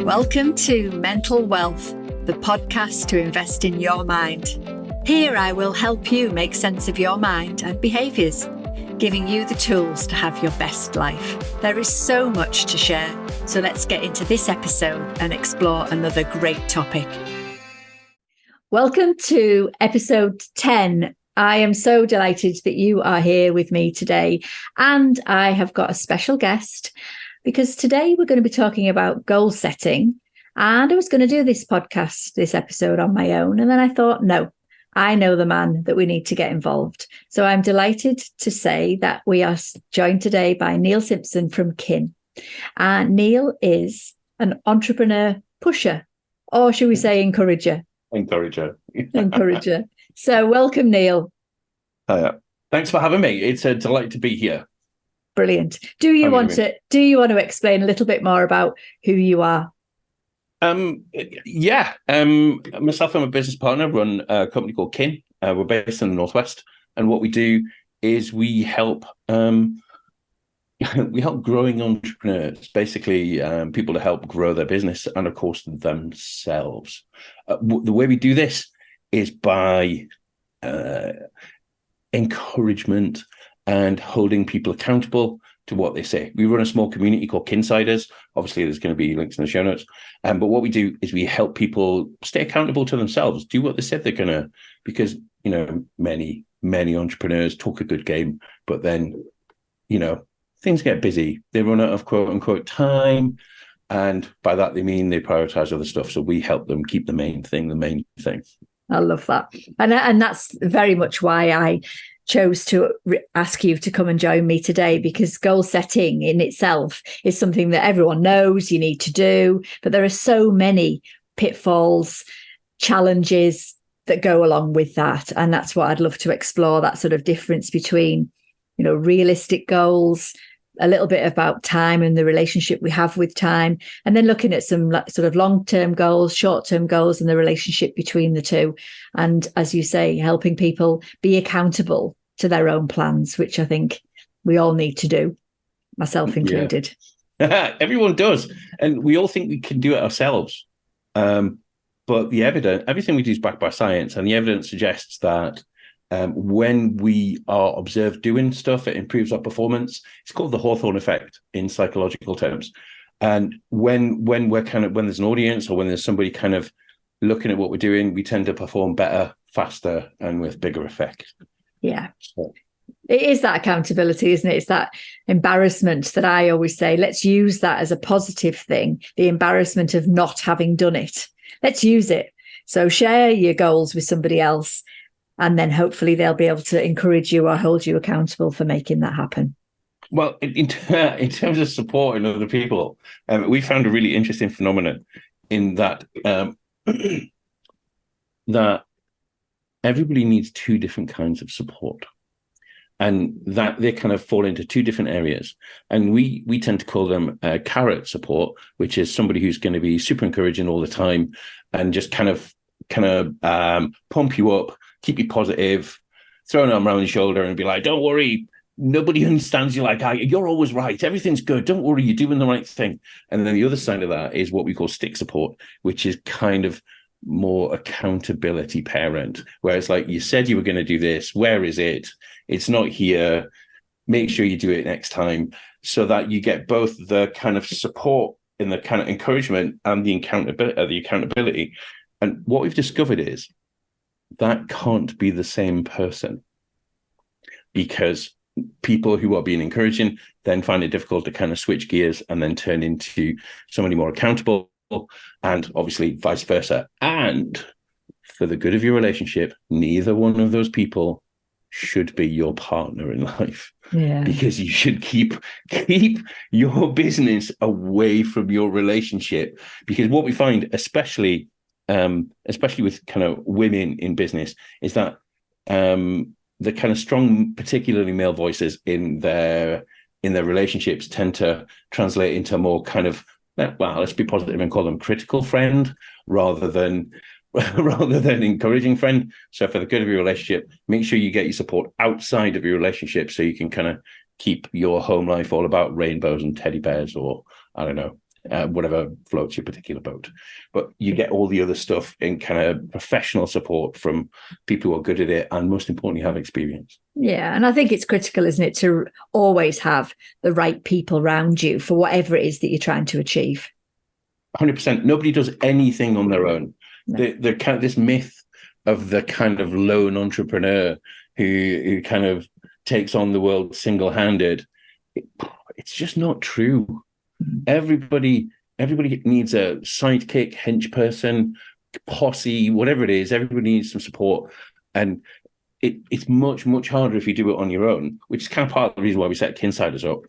Welcome to Mental Wealth, the podcast to invest in your mind. Here I will help you make sense of your mind and behaviours, giving you the tools to have your best life. There is so much to share, so let's get into this episode and explore another great topic. Welcome to episode 10. I am so delighted that you are here with me today, and I have got a special guest because today we're going to be talking about goal setting. And I was going to do this episode on my own, and then I thought, no, I know the man that we need to get involved. So I'm delighted to say that we are joined today by Neil Simpson from Kin. Neil is an entrepreneur pusher, or should we say encourager? Encourager. So welcome, Neil. Hiya. Thanks for having me. It's a delight to be here. Brilliant. Do you want to explain a little bit more about who you are? Myself and my business partner run a company called Kin. We're based in the Northwest, and what we do is we help growing entrepreneurs, basically people to help grow their business and, of course, themselves. The way we do this is by encouragement and holding people accountable to what they say. We run a small community called Kinsiders. Obviously, there's going to be links in the show notes. But what we do is we help people stay accountable to themselves, do what they said they're going to, because, many entrepreneurs talk a good game, but then, things get busy. They run out of quote unquote time. And by that, they mean they prioritize other stuff. So we help them keep the main thing. I love that. And that's very much why I chose to ask you to come and join me today, because goal setting in itself is something that everyone knows you need to do, but there are so many pitfalls, challenges that go along with that. And that's what I'd love to explore, that sort of difference between, realistic goals, a little bit about time and the relationship we have with time, and then looking at some sort of long-term goals, short-term goals, and the relationship between the two. And as you say, helping people be accountable to their own plans, which I think we all need to do, myself included. Yeah. Everyone does. And we all think we can do it ourselves. But the evidence, everything we do is backed by science, and the evidence suggests that when we are observed doing stuff, it improves our performance. It's called the Hawthorne effect in psychological terms. And when there's an audience, or when there's somebody kind of looking at what we're doing, we tend to perform better, faster, and with bigger effect. Yeah. So it is that accountability, isn't it? It's that embarrassment that I always say, let's use that as a positive thing, the embarrassment of not having done it. Let's use it. So share your goals with somebody else, and then hopefully they'll be able to encourage you or hold you accountable for making that happen. Well, in terms of supporting other people, we found a really interesting phenomenon in that that everybody needs two different kinds of support, and that they kind of fall into two different areas. And we tend to call them carrot support, which is somebody who's going to be super encouraging all the time and just kind of pump you up, keep you positive, throw an arm around your shoulder and be like, don't worry, nobody understands you like I. You're always right. Everything's good. Don't worry, you're doing the right thing. And then the other side of that is what we call stick support, which is kind of more accountability parent, where it's like, you said you were going to do this. Where is it? It's not here. Make sure you do it next time, so that you get both the kind of support and the kind of encouragement and the accountability. And what we've discovered is that can't be the same person, because people who are being encouraging then find it difficult to kind of switch gears and then turn into somebody more accountable, and obviously vice versa. And for the good of your relationship, neither one of those people should be your partner in life. Yeah. Because you should keep your business away from your relationship. Because what we find, especially with kind of women in business, is that the kind of strong, particularly male voices in their relationships tend to translate into more kind of, well, let's be positive and call them critical friend rather than encouraging friend. So for the good of your relationship, make sure you get your support outside of your relationship so you can kind of keep your home life all about rainbows and teddy bears, or I don't know, whatever floats your particular boat. But you get all the other stuff in kind of professional support from people who are good at it, and most importantly, have experience. Yeah, and I think it's critical, isn't it, to always have the right people around you for whatever it is that you're trying to achieve. 100%. Nobody does anything on their own. No. The kind of this myth of the kind of lone entrepreneur who kind of takes on the world single-handed, it's just not true. Everybody needs a sidekick, hench person, posse, whatever it is. Everybody needs some support, and it's much, much harder if you do it on your own, which is kind of part of the reason why we set Kinsiders up.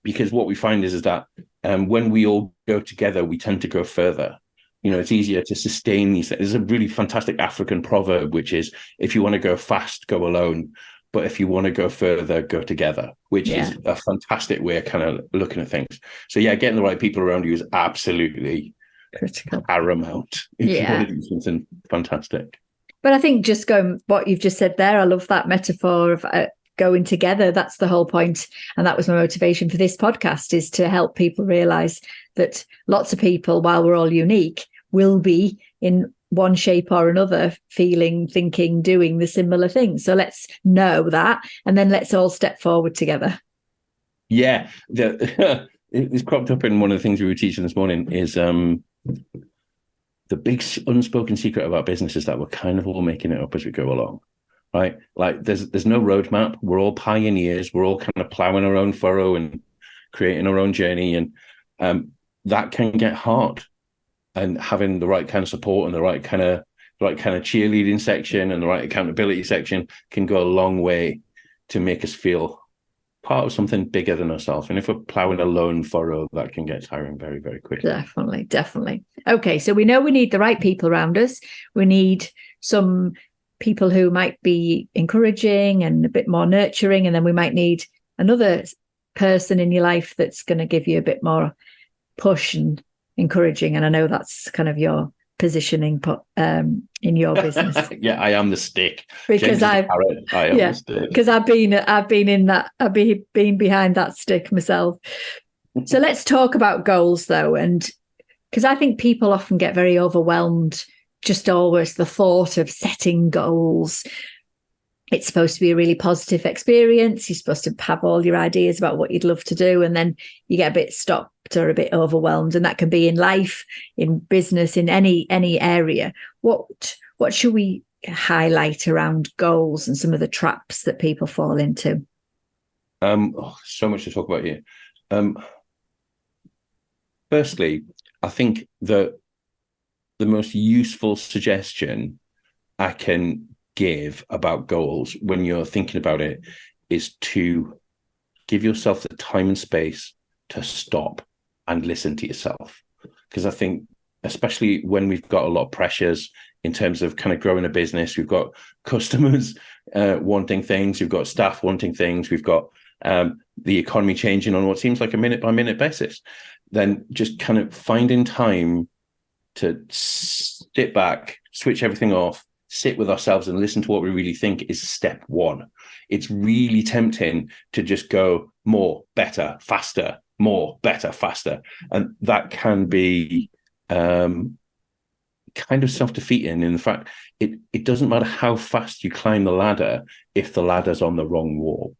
Because what we find is that when we all go together, we tend to go further. It's easier to sustain these things. There's a really fantastic African proverb, which is, if you want to go fast, go alone. But if you want to go further, go together, which is a fantastic way of kind of looking at things. So yeah, getting the right people around you is absolutely critical, paramount if you want to do something fantastic. But I think just going, what you've just said there, I love that metaphor of going together. That's the whole point. And that was my motivation for this podcast, is to help people realize that lots of people, while we're all unique, will be in one shape or another feeling, thinking, doing the similar things. So let's know that, and then let's all step forward together. Yeah, it's cropped up in one of the things we were teaching this morning is the big unspoken secret of our business is that we're kind of all making it up as we go along, right? Like there's no roadmap. We're all pioneers. We're all kind of plowing our own furrow and creating our own journey, and that can get hard. And having the right kind of support and the right kind of cheerleading section and the right accountability section can go a long way to make us feel part of something bigger than ourselves. And if we're plowing a lone furrow, that can get tiring very, very quickly. Definitely. Okay, so we know we need the right people around us. We need some people who might be encouraging and a bit more nurturing, and then we might need another person in your life that's going to give you a bit more push and encouraging. And I know that's kind of your positioning in your business. Yeah, I am the stick because I've been behind that stick myself. So let's talk about goals though, and because I think people often get very overwhelmed, just always the thought of setting goals. It's supposed to be a really positive experience. You're supposed to have all your ideas about what you'd love to do, and then you get a bit stopped or a bit overwhelmed. And that can be in life, in business, in any area. What should we highlight around goals and some of the traps that people fall into? So much to talk about here. Firstly, I think that the most useful suggestion I can give about goals when you're thinking about it is to give yourself the time and space to stop and listen to yourself. Because I think, especially when we've got a lot of pressures in terms of kind of growing a business, we've got customers wanting things, we've got staff wanting things, we've got the economy changing on what seems like a minute by minute basis, then just kind of finding time to sit back, switch everything off, sit with ourselves and listen to what we really think is step one. It's really tempting to just go more, better, faster, more, better, faster. And that can be kind of self-defeating in the fact it doesn't matter how fast you climb the ladder if the ladder's on the wrong wall.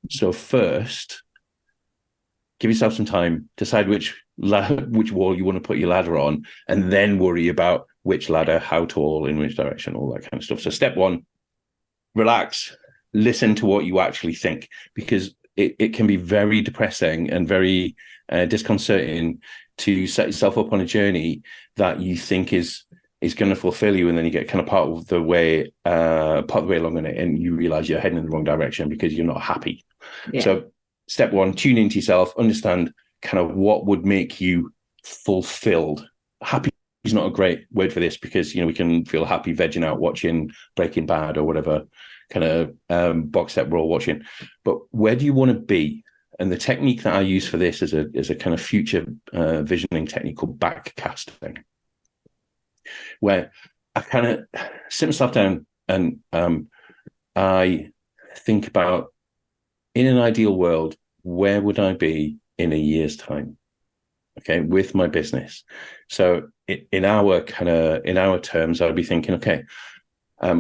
So first, give yourself some time, decide which wall you want to put your ladder on, and then worry about which ladder, how tall, in which direction, all that kind of stuff. So step one, relax, listen to what you actually think, because it can be very depressing and very disconcerting to set yourself up on a journey that you think is going to fulfill you, and then you get kind of part of the way along in it, and you realize you're heading in the wrong direction because you're not happy. Yeah. So step one, tune into yourself, understand kind of what would make you fulfilled. Happy is not a great word for this, because we can feel happy vegging out watching Breaking Bad or whatever kind of box set we're all watching. But where do you want to be? And the technique that I use for this is a kind of future visioning technique called backcasting, where I kind of sit myself down and I think about in an ideal world, where would I be in a year's time? Okay, with my business. So in our terms, I'd be thinking, okay,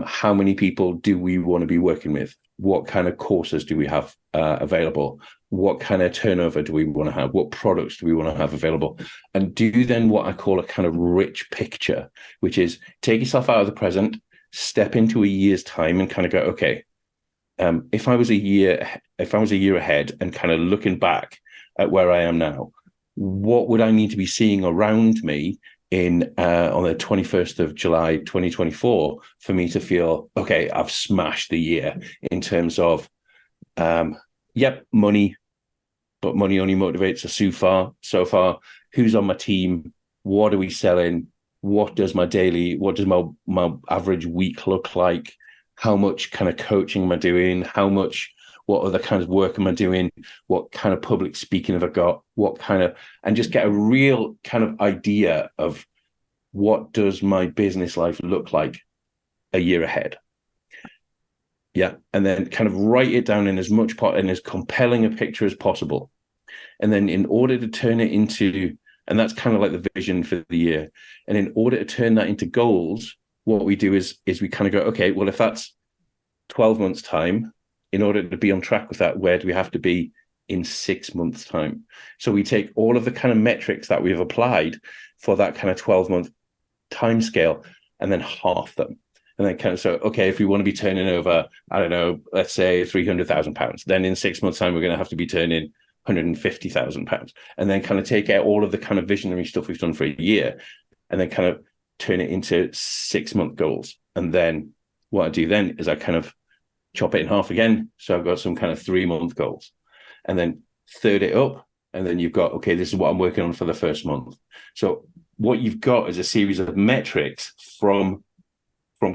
how many people do we want to be working with? What kind of courses do we have available? What kind of turnover do we want to have? What products do we want to have available? And do then what I call a kind of rich picture, which is take yourself out of the present, step into a year's time, and kind of go, okay, if I was a year ahead and kind of looking back at where I am now, what would I need to be seeing around me in on the 21st of July 2024 for me to feel, okay, I've smashed the year in terms of money, but money only motivates us so far. Who's on my team? What are we selling? What does my average week look like? How much kind of coaching am I doing? What other kinds of work am I doing? What kind of public speaking have I got? And just get a real kind of idea of what does my business life look like a year ahead? Yeah. And then kind of write it down in as compelling a picture as possible. And then in order to turn it into, and that's kind of like the vision for the year. And in order to turn that into goals, what we do is we kind of go, okay, well, if that's 12 months time, in order to be on track with that, where do we have to be in 6 months time? So we take all of the kind of metrics that we've applied for that kind of 12-month time scale and then half them. And then kind of, so, okay, if we want to be turning over, I don't know, let's say £300,000, then in 6 months time, we're going to have to be turning £150,000, and then kind of take out all of the kind of visionary stuff we've done for a year and then kind of turn it into 6-month goals. And then what I do then is I kind of chop it in half again. So I've got some kind of 3-month goals, and then third it up. And then you've got, okay, this is what I'm working on for the first month. So what you've got is a series of metrics from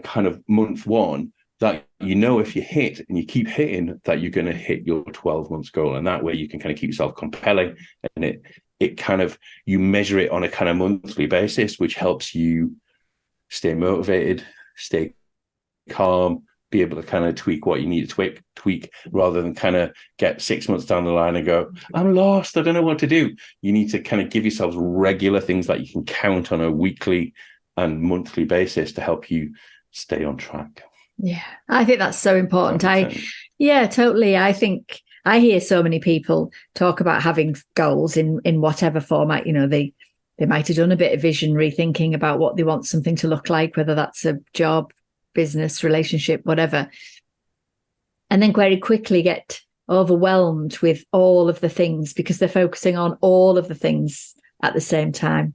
kind of month one that, if you hit and you keep hitting, that you're going to hit your 12 months goal. And that way you can kind of keep yourself compelling, and it kind of, you measure it on a kind of monthly basis, which helps you stay motivated, stay calm, be able to kind of tweak what you need to tweak rather than kind of get 6 months down the line and go, I'm lost, I don't know what to do. You need to kind of give yourselves regular things that you can count on a weekly and monthly basis to help you stay on track. Yeah, I think that's so important. Yeah, totally. I think I hear so many people talk about having goals in whatever format. They might have done a bit of visionary thinking about what they want something to look like, whether that's a job, business, relationship, whatever, and then very quickly get overwhelmed with all of the things because they're focusing on all of the things at the same time.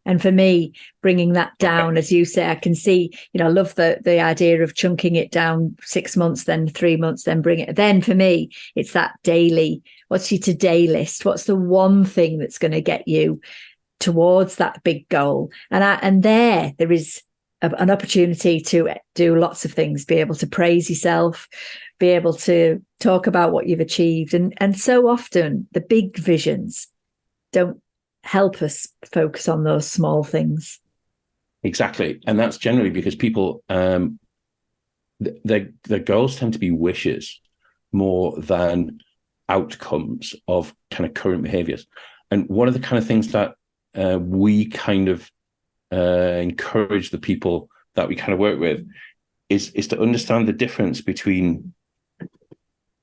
And for me, bringing that down, as you say, I can see, I love the idea of chunking it down 6 months, then 3 months, then bring it. Then for me, it's that daily, what's your today list? What's the one thing that's going to get you towards that big goal? And there is an opportunity to do lots of things, be able to praise yourself, be able to talk about what you've achieved. And so often the big visions don't help us focus on those small things. Exactly. And that's generally because people, their goals tend to be wishes more than outcomes of kind of current behaviors. And one of the kind of things that we kind of encourage the people that we kind of work with is to understand the difference between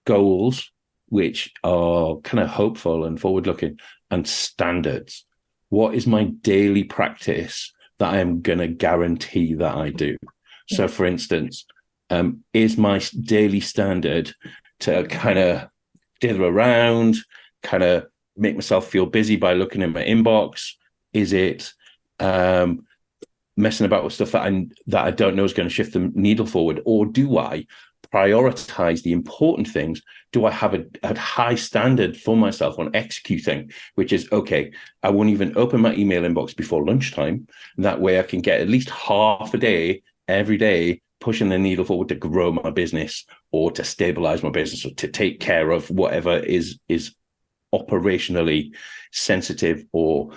goals, which are kind of hopeful and forward-looking, and standards. What is my daily practice that I am going to guarantee that I do? Yeah. So, for instance, is my daily standard to kind of dither around, kind of make myself feel busy by looking in my inbox? Is it messing about with stuff that I don't know is going to shift the needle forward? Or do I prioritize the important things? Do I have a high standard for myself on executing, which is, okay, I won't even open my email inbox before lunchtime. That way I can get at least half a day every day pushing the needle forward to grow my business or to stabilize my business or to take care of whatever is operationally sensitive or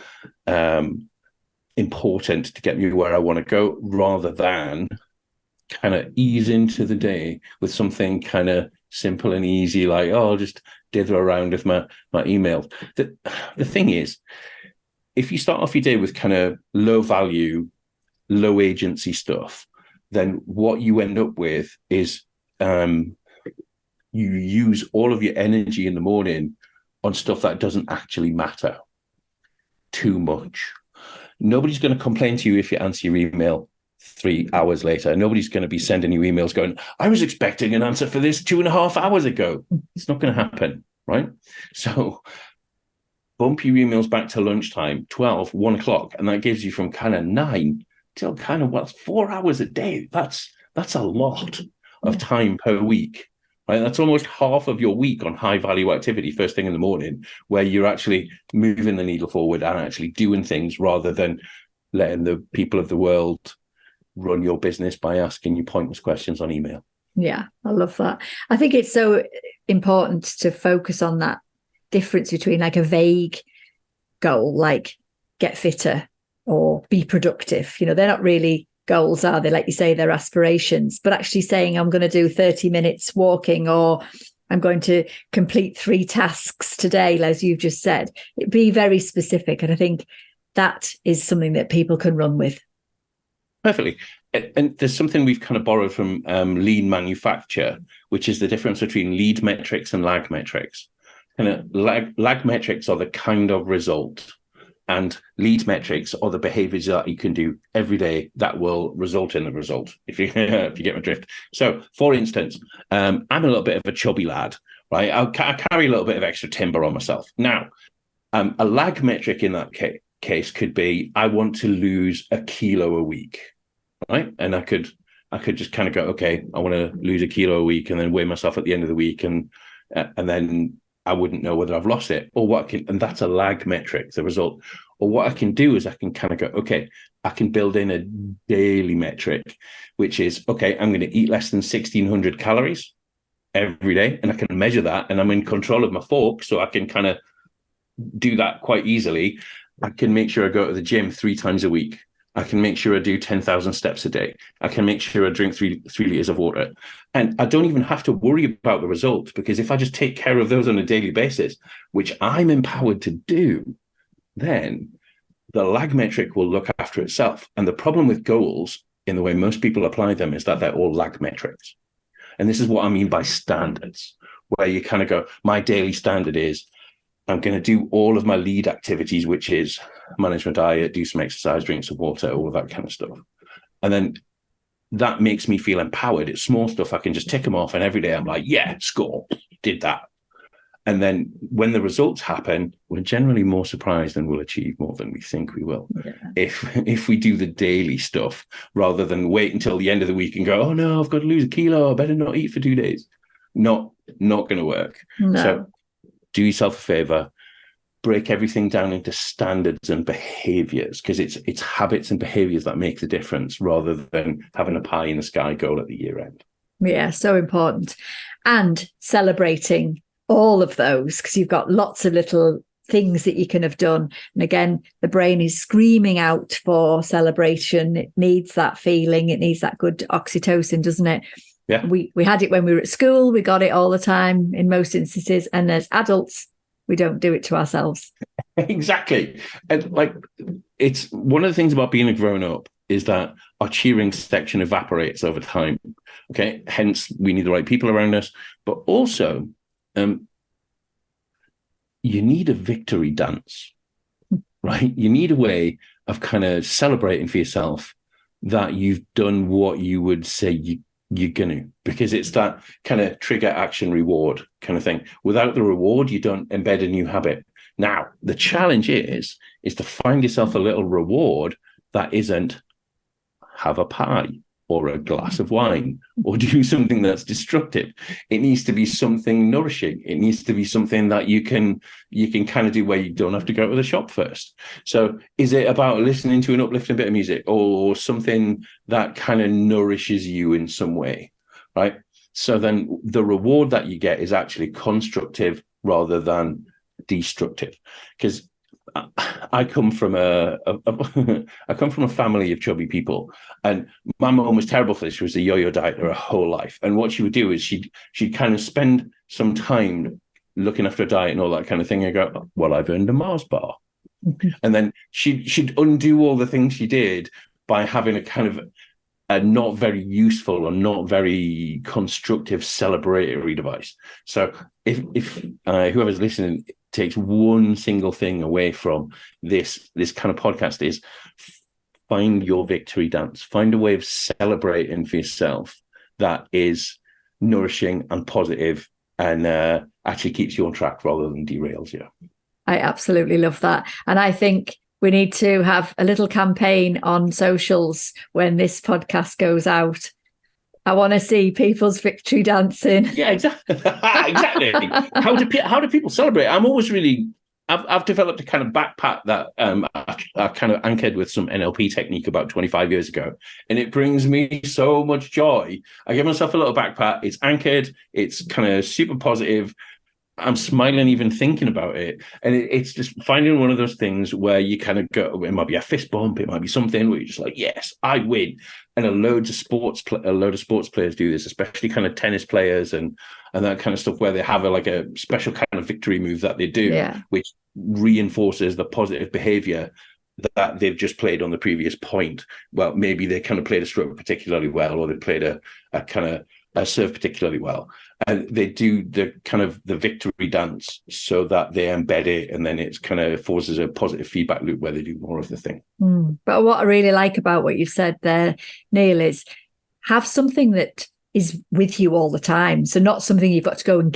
important to get me where I want to go, rather than kind of ease into the day with something kind of simple and easy, like, oh, I'll just dither around with my emails. The thing is, if you start off your day with kind of low value, low agency stuff, then what you end up with is you use all of your energy in the morning on stuff that doesn't actually matter too much. Nobody's going to complain to you if you answer your email 3 hours later. Nobody's going to be sending you emails going, I was expecting an answer for this 2.5 hours ago. It's not going to happen, right? So bump your emails back to lunchtime, 12, 1 o'clock, and that gives you from kind of 9 till kind of 4 hours a day. That's a lot of time per week. Right? That's almost half of your week on high value activity first thing in the morning, where you're actually moving the needle forward and actually doing things rather than letting the people of the world run your business by asking you pointless questions on email. Yeah, I love that. I think it's so important to focus on that difference between like a vague goal, like get fitter or be productive. They're not really goals, are they? Like you say, they're aspirations, but actually saying I'm going to do 30 minutes walking, or I'm going to complete 3 tasks today, as you've just said, be very specific. And I think that is something that people can run with. Perfectly. And there's something we've kind of borrowed from lean manufacture, which is the difference between lead metrics and lag metrics. Kind of lag metrics are the kind of result, and lead metrics are the behaviors that you can do every day that will result in the result, if you get my drift. So, for instance, I'm a little bit of a chubby lad, right? I carry a little bit of extra timber on myself. Now, a lag metric in that case could be, I want to lose 1 kilo a week, right? And I could just kind of go, okay, I want to lose 1 kilo a week, and then weigh myself at the end of the week, and then I wouldn't know whether I've lost it or and that's a lag metric, the result. Or what I can do is I can kind of go, okay, I can build in a daily metric, which is, okay, I'm going to eat less than 1,600 calories every day, and I can measure that, and I'm in control of my fork, so I can kind of do that quite easily. I can make sure I go to the gym 3 times a week. I can make sure I do 10,000 steps a day. I can make sure I drink 3 liters of water. And I don't even have to worry about the results, because if I just take care of those on a daily basis, which I'm empowered to do, then the lag metric will look after itself. And the problem with goals, in the way most people apply them, is that they're all lag metrics. And this is what I mean by standards, where you kind of go, my daily standard is, I'm going to do all of my lead activities, which is manage my diet, do some exercise, drink some water, all of that kind of stuff. And then that makes me feel empowered. It's small stuff. I can just tick them off. And every day I'm like, yeah, score, did that. And then when the results happen, we're generally more surprised and we'll achieve more than we think we will. Yeah. If we do the daily stuff rather than wait until the end of the week and go, oh no, I've got to lose 1 kilo. I better not eat for 2 days. Not going to work. No. So do yourself a favor, break everything down into standards and behaviors, because it's habits and behaviors that make the difference, rather than having a pie in the sky goal at the year end. Yeah, so important. And celebrating all of those, because you've got lots of little things that you can have done. And again, the brain is screaming out for celebration. It needs that feeling. It needs that good oxytocin, doesn't it? Yeah. We had it when we were at school. We got it all the time in most instances. And as adults, we don't do it to ourselves. Exactly. And like, it's one of the things about being a grown up is that our cheering section evaporates over time. Okay. Hence, we need the right people around us. But also, you need a victory dance, right? You need a way of kind of celebrating for yourself that you've done what you would say you're going to, because it's that kind of trigger action reward kind of thing. Without the reward, you don't embed a new habit. Now, the challenge is to find yourself a little reward that isn't have a pie or a glass of wine or do something that's destructive. It needs to be something nourishing. It needs to be something that you can kind of do where you don't have to go to the shop first. So is it about listening to an uplifting bit of music or something that kind of nourishes you in some way, right? So then the reward that you get is actually constructive rather than destructive. Because I come from I come from a family of chubby people, and my mum was terrible for this. She was a yo-yo dieter her whole life, and what she would do is she'd kind of spend some time looking after a diet and all that kind of thing. And go, well, I've earned a Mars bar, and then she'd undo all the ththings she did by having a kind of a not very useful or not very constructive celebratory device. So if whoever's listening takes one single thing away from this kind of podcast, is find your victory dance. Find a way of celebrating for yourself that is nourishing and positive and actually keeps you on track rather than derails you. I absolutely love that. And I think we need to have a little campaign on socials when this podcast goes out. I want to see people's victory dancing. Yeah, exactly. Exactly. How do people celebrate? I've developed a kind of backpack that I kind of anchored with some NLP technique about 25 years ago, and it brings me so much joy. I give myself a little backpack. It's anchored. It's kind of super positive. I'm smiling even thinking about it. And it's just finding one of those things where you kind of go, it might be a fist bump, it might be something where you're just like, yes, I win. And a load of sports players do this, especially kind of tennis players and that kind of stuff, where they have a special kind of victory move that they do, which reinforces the positive behavior that they've just played on the previous point. Well, maybe they kind of played a stroke particularly well, or they played a kind of a serve particularly well, and they do the kind of the victory dance so that they embed it, and then it's kind of forces a positive feedback loop where they do more of the thing. But what I really like about what you've said there, Neil, is have something that is with you all the time. So not something you've got to go and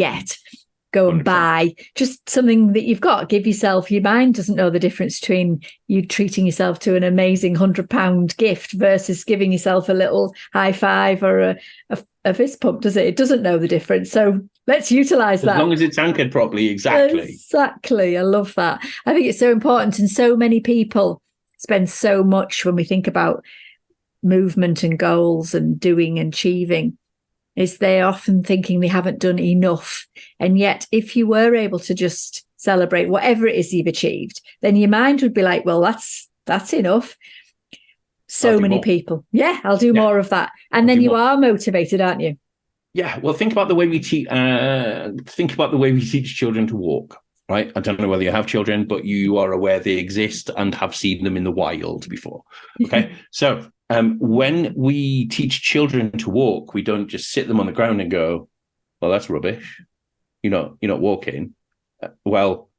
go and 100%. Buy, just something that you've got. Give yourself, your mind doesn't know the difference between you treating yourself to an amazing £100 gift versus giving yourself a little high five or a fist pump, does it? It doesn't know the difference. So let's utilize that. As long as it's anchored properly. Exactly. I love that. I think it's so important. And so many people spend so much when we think about movement and goals and doing and achieving, is they're often thinking they haven't done enough. And yet, if you were able to just celebrate whatever it is you've achieved, then your mind would be like, well, that's enough. So many people. Yeah, I'll do more of that. And then you are motivated, aren't you? Yeah. Well, think about the way we teach children to walk, right? I don't know whether you have children, but you are aware they exist and have seen them in the wild before. Okay. So when we teach children to walk, we don't just sit them on the ground and go, well, that's rubbish. You're not walking. Well,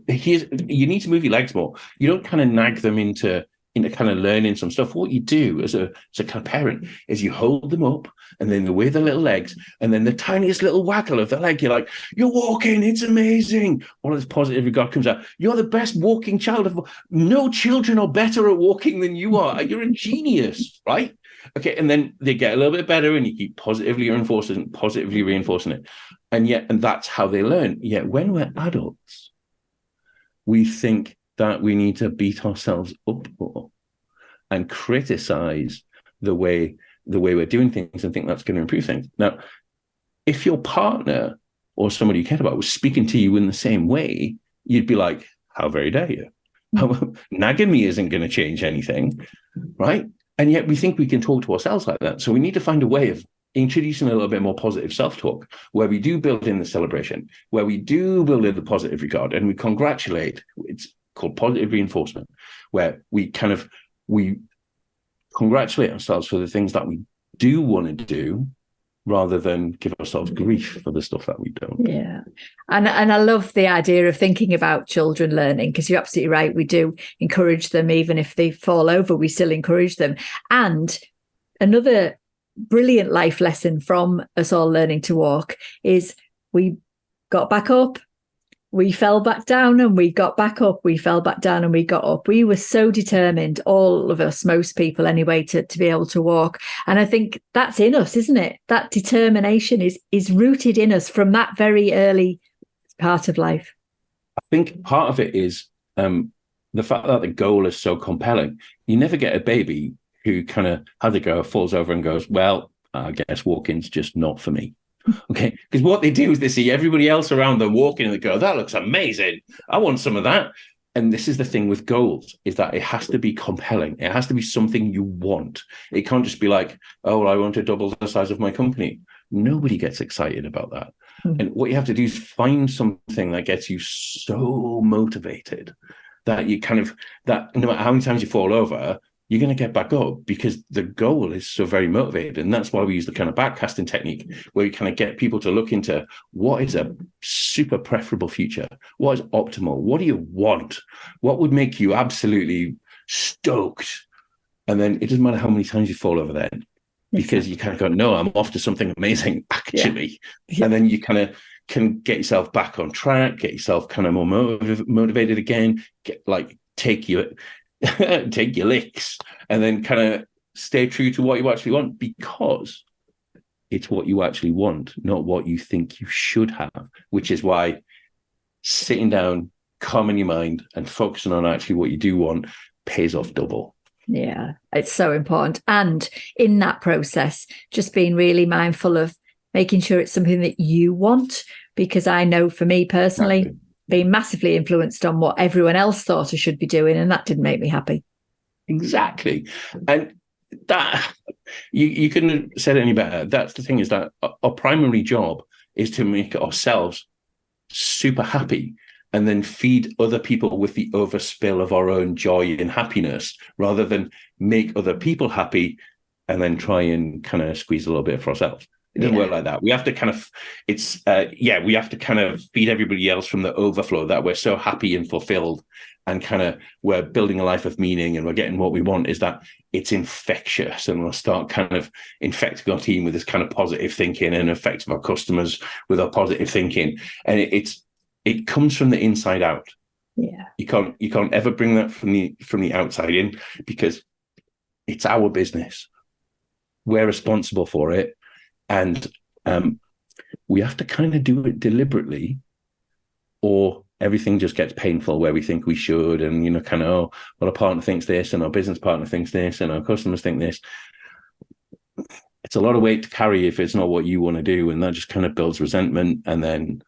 you need to move your legs more. You don't kind of nag them into kind of learning some stuff. What you do as a kind of parent is you hold them up, and then with the little legs, and then the tiniest little waggle of the leg, you're like, you're walking, it's amazing. All of this positive regard comes out. You're the best walking child. No children are better at walking than you are. You're a genius, right? Okay, and then they get a little bit better, and you keep positively reinforcing it. And that's how they learn. Yet when we're adults, we think that we need to beat ourselves up for and criticize the way we're doing things and think that's going to improve things. Now, if your partner or somebody you cared about was speaking to you in the same way, you'd be like, how very dare you? Nagging me isn't going to change anything, right? And yet we think we can talk to ourselves like that. So we need to find a way of introducing a little bit more positive self-talk, where we do build in the celebration, where we do build in the positive regard, and we congratulate. It's called positive reinforcement, where we congratulate ourselves for the things that we do want to do, rather than give ourselves grief for the stuff that we don't. Yeah. And I love the idea of thinking about children learning, because you're absolutely right. We do encourage them. Even if they fall over, we still encourage them. And another brilliant life lesson from us all learning to walk is we got back up, we fell back down, and we got back up. We fell back down and we got up. We were so determined, all of us, most people anyway, to be able to walk. And I think that's in us, isn't it? That determination is rooted in us from that very early part of life. I think part of it is the fact that the goal is so compelling. You never get a baby who kind of, how they go, falls over and goes, well, I guess walking's just not for me. Okay, because what they do is they see everybody else around them walking and they go, that looks amazing. I want some of that. And this is the thing with goals, is that it has to be compelling. It has to be something you want. It can't just be like, oh, well, I want to double the size of my company. Nobody gets excited about that. And what you have to do is find something that gets you so motivated that you that no matter how many times you fall over, you're going to get back up, because the goal is so very motivated. And that's why we use the kind of backcasting technique, where we kind of get people to look into what is a super preferable future, what is optimal, what do you want, what would make you absolutely stoked. And then it doesn't matter how many times you fall over then, because you kind of go, no, I'm off to something amazing, actually. Yeah. And then you kind of can get yourself back on track, get yourself kind of more motivated again, take your licks, and then kind of stay true to what you actually want, because it's what you actually want, not what you think you should have, which is why sitting down, calming your mind, and focusing on actually what you do want pays off double. Yeah, it's so important. And in that process, just being really mindful of making sure it's something that you want, because I know for me personally, being massively influenced on what everyone else thought I should be doing, and that didn't make me happy. Exactly. And that you couldn't have said it any better. That's the thing, is that our primary job is to make ourselves super happy, and then feed other people with the overspill of our own joy and happiness, rather than make other people happy and then try and kind of squeeze a little bit for ourselves. It doesn't work like that. We have to kind of, we have to kind of feed everybody else from the overflow, that we're so happy and fulfilled, and kind of we're building a life of meaning, and we're getting what we want, is that it's infectious, and we'll start kind of infecting our team with this kind of positive thinking, and affecting our customers with our positive thinking. And it comes from the inside out. Yeah. You can't ever bring that from the outside in, because it's our business. We're responsible for it. And we have to kind of do it deliberately, or everything just gets painful where we think we should. And, kind of, oh, well, our partner thinks this, and our business partner thinks this, and our customers think this. It's a lot of weight to carry if it's not what you want to do. And that just kind of builds resentment, and then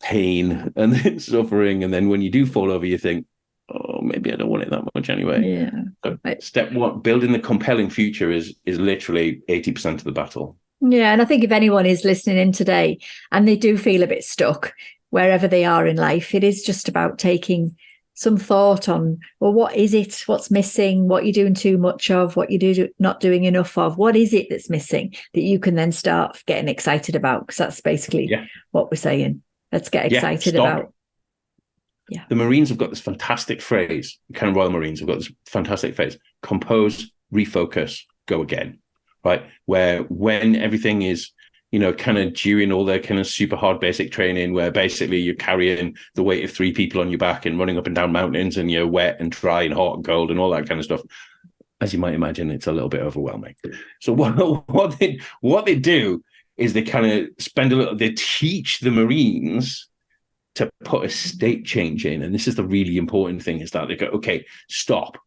pain, and then suffering. And then when you do fall over, you think, oh, maybe I don't want it that much anyway. Yeah. So step one, building the compelling future is literally 80% of the battle. Yeah. And I think if anyone is listening in today and they do feel a bit stuck wherever they are in life, it is just about taking some thought on, well, what is it? What's missing? What you're doing too much of? What you're not doing enough of? What is it that's missing that you can then start getting excited about? Because that's basically what we're saying. Let's get excited about. Yeah. The Marines have got this fantastic phrase, kind of Royal Marines have got this fantastic phrase: compose, refocus, go again. Right? Where when everything is, kind of during all their kind of super hard basic training, where basically you're carrying the weight of 3 people on your back and running up and down mountains, and you're wet and dry and hot and cold and all that kind of stuff. As you might imagine, it's a little bit overwhelming. So what they do is they kind of they teach the Marines to put a state change in. And this is the really important thing, is that they go, okay, stop,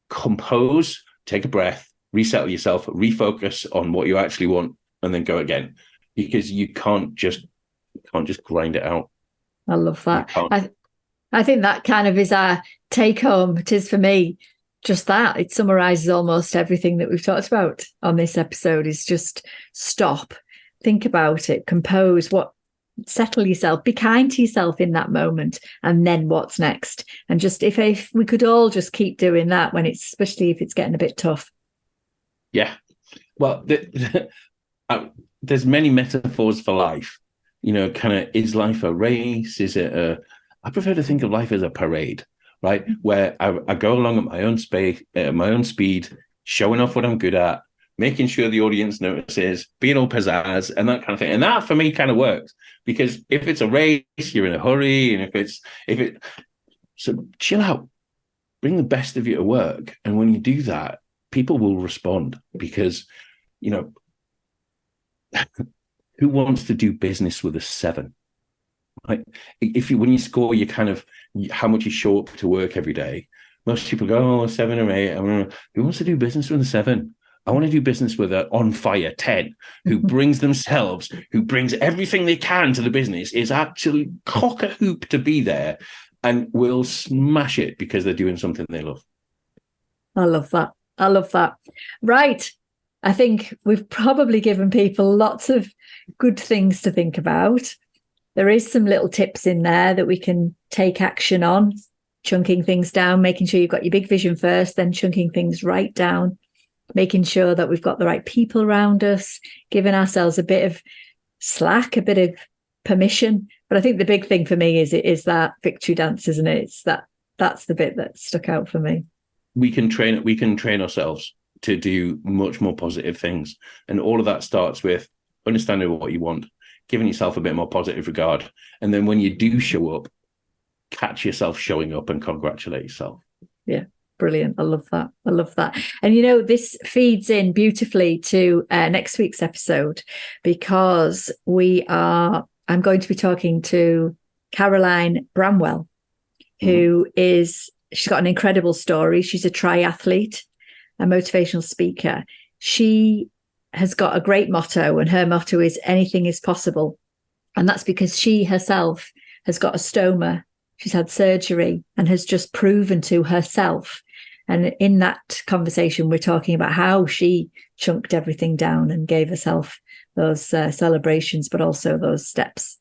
compose, take a breath, resettle yourself, refocus on what you actually want, and then go again. Because you can't just grind it out. I love that. I think that kind of is our take home. It is for me. Just that. It summarizes almost everything that we've talked about on this episode, is just stop, think about it, compose, settle yourself, be kind to yourself in that moment, and then what's next. And just if we could all just keep doing that, especially if it's getting a bit tough. Yeah. Well, there's many metaphors for life. Kind of, is life a race? Is it I prefer to think of life as a parade, right? Where I go along at my own space, my own speed, showing off what I'm good at, making sure the audience notices, being all pizzazz and that kind of thing. And that for me kind of works, because if it's a race, you're in a hurry. And so chill out, bring the best of you to work. And when you do that, people will respond, because, who wants to do business with a 7? Right? When you score, you kind of, how much you show up to work every day. Most people go, 7 or 8. Who wants to do business with a 7? I want to do business with an on fire 10 who brings everything they can to the business, is actually cock a hoop to be there, and will smash it because they're doing something they love. I love that. I love that. Right. I think we've probably given people lots of good things to think about. There is some little tips in there that we can take action on, chunking things down, making sure you've got your big vision first, then chunking things right down, making sure that we've got the right people around us, giving ourselves a bit of slack, a bit of permission. But I think the big thing for me is that victory dance, isn't it? That's the bit that stuck out for me. We can train ourselves to do much more positive things. And all of that starts with understanding what you want, giving yourself a bit more positive regard. And then when you do show up, catch yourself showing up and congratulate yourself. Yeah. Brilliant. I love that. I love that. And, you know, this feeds in beautifully to next week's episode, because I'm going to be talking to Caroline Bramwell, who she's got an incredible story. She's a triathlete, a motivational speaker. She has got a great motto, and her motto is anything is possible. And that's because she herself has got a stoma. She's had surgery and has just proven to herself. And in that conversation, we're talking about how she chunked everything down and gave herself those celebrations, but also those steps.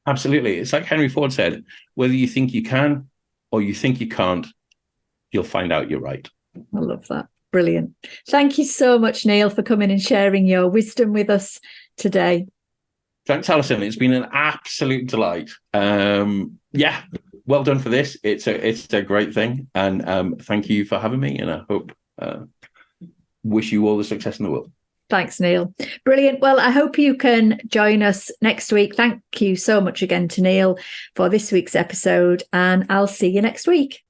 Absolutely. It's like Henry Ford said, whether you think you can or you think you can't, you'll find out you're right. I love that. Brilliant. Thank you so much, Neil, for coming and sharing your wisdom with us today. Thanks, Alison. It's been an absolute delight. Yeah, well done for this. It's a great thing. And thank you for having me. And I hope, wish you all the success in the world. Thanks, Neil. Brilliant. Well, I hope you can join us next week. Thank you so much again to Neil for this week's episode. And I'll see you next week.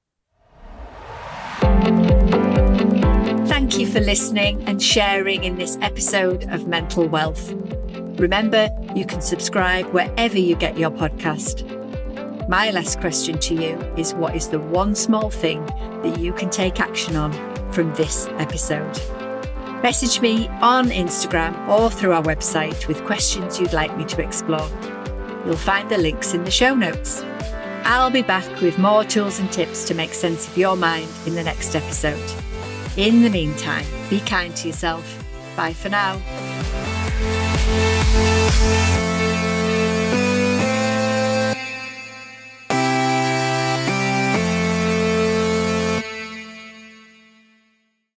Thank you for listening and sharing in this episode of Mental Wealth. Remember, you can subscribe wherever you get your podcast. My last question to you is, what is the one small thing that you can take action on from this episode? Message me on Instagram or through our website with questions you'd like me to explore. You'll find the links in the show notes. I'll be back with more tools and tips to make sense of your mind in the next episode. In the meantime, be kind to yourself. Bye for now.